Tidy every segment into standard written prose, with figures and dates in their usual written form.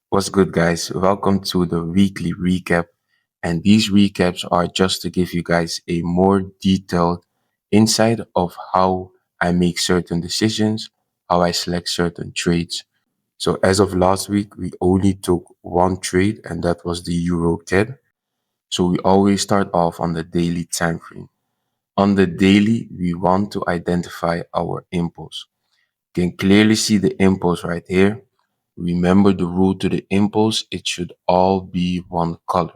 What's good, guys? Welcome to the weekly recap. And these recaps are just to give you guys a more detailed insight of how I make certain decisions, how I select certain trades. So, as of last week, we only took one trade, and that was the Euro CAD. So, we always start off on the daily time frame. On the daily, we want to identify our impulse. Can clearly see the impulse right here. Remember the rule to the impulse, it should all be one color.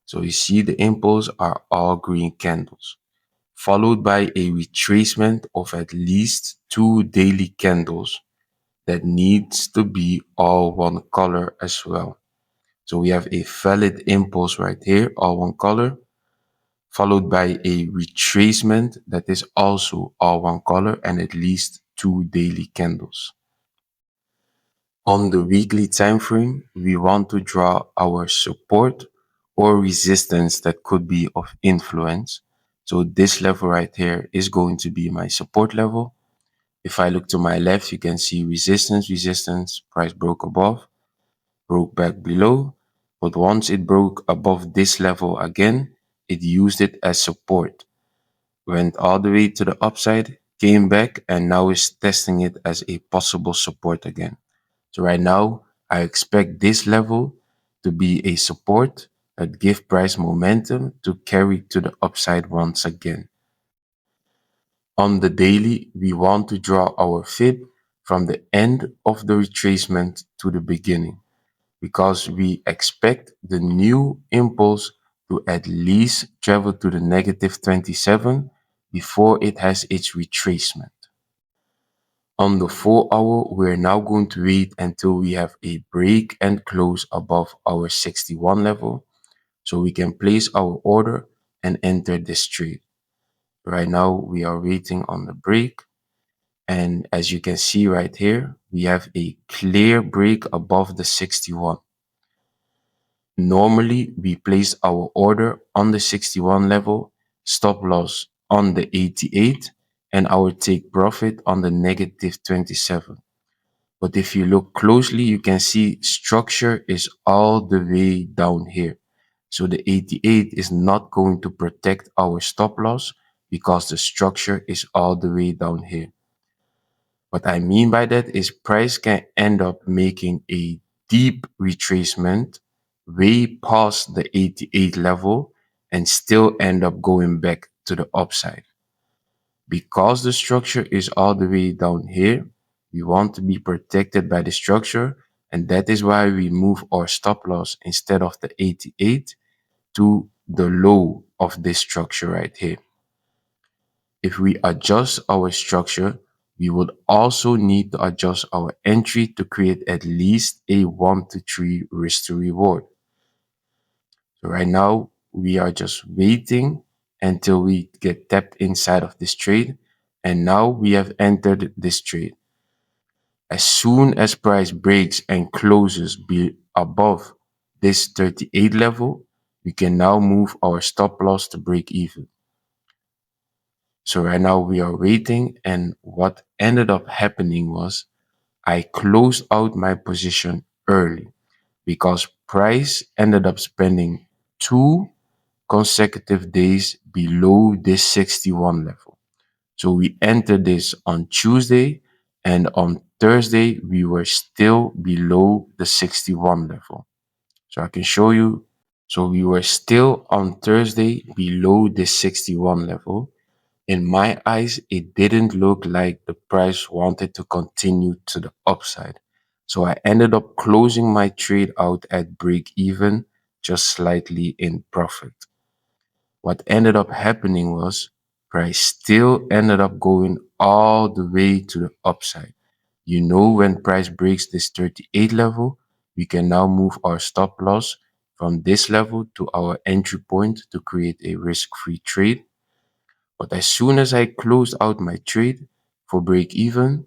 So you see the impulse are all green candles, followed by a retracement of at least two daily candles that needs to be all one color as well. So we have a valid impulse right here, all one color, followed by a retracement that is also all one color and at least two daily candles. On the weekly time frame, we want to draw our support or resistance that could be of influence. So this level right here is going to be my support level. If I look to my left, you can see resistance, price broke above, broke back below. But once it broke above this level again, it used it as support, went all the way to the upside, came back, and now is testing it as a possible support again. So right now, I expect this level to be a support that give price momentum to carry to the upside once again. On the daily, we want to draw our fib from the end of the retracement to the beginning because we expect the new impulse to at least travel to the negative 27 before it has its retracement. On the 4 hour, we're now going to wait until we have a break and close above our 61 level so we can place our order and enter this trade. Right now, we are waiting on the break. And as you can see right here, we have a clear break above the 61. Normally, we place our order on the 61 level, stop loss on the 88, and our take profit on the negative 27. But if you look closely, you can see structure is all the way down here. So the 88 is not going to protect our stop loss because the structure is all the way down here. What I mean by that is price can end up making a deep retracement way past the 88 level and still end up going back to the upside. Because the structure is all the way down here, we want to be protected by the structure, and that is why we move our stop loss instead of the 88 to the low of this structure right here. If we adjust our structure, we would also need to adjust our entry to create at least a 1 to 3 risk to reward. So right now, we are just waiting until we get tapped inside of this trade. And now we have entered this trade. As soon as price breaks and closes above this 38 level, we can now move our stop loss to break even. So right now we are waiting, and what ended up happening was I closed out my position early because price ended up spending 2 consecutive days below this 61 level. So we entered this on Tuesday, and on Thursday we were still below the 61 level. So I can show you. So we were still on Thursday below the 61 level. In my eyes, it didn't look like the price wanted to continue to the upside. So I ended up closing my trade out at break even, just slightly in profit. What ended up happening was price still ended up going all the way to the upside. You know, when price breaks this 38 level, we can now move our stop loss from this level to our entry point to create a risk-free trade. But as soon as I closed out my trade for break even,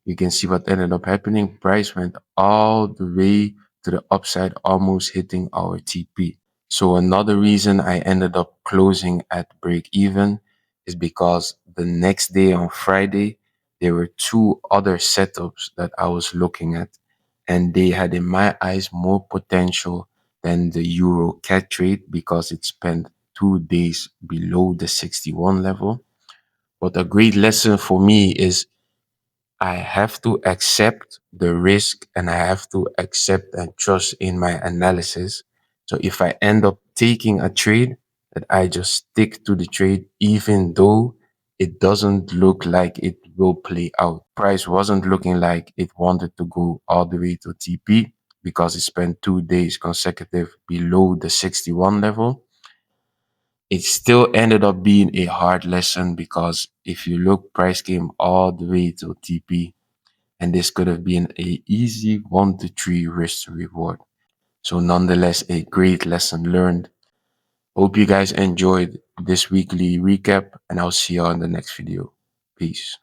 you can see what ended up happening. Price went all the way to the upside, almost hitting our TP. So another reason I ended up closing at break even is because the next day on Friday, there were two other setups that I was looking at. and they had, in my eyes, more potential than the euro cat trade because it spent 2 days below the 61 level. But a great lesson for me is I have to accept the risk and I have to accept and trust in my analysis. So if I end up taking a trade, that I just stick to the trade, even though it doesn't look like it will play out. Price wasn't looking like it wanted to go all the way to TP because it spent 2 days consecutive below the 61 level. It still ended up being a hard lesson because if you look, price came all the way to TP, and this could have been a easy 1 to 3 risk to reward. So nonetheless, a great lesson learned. Hope you guys enjoyed this weekly recap, and I'll see you on the next video. Peace.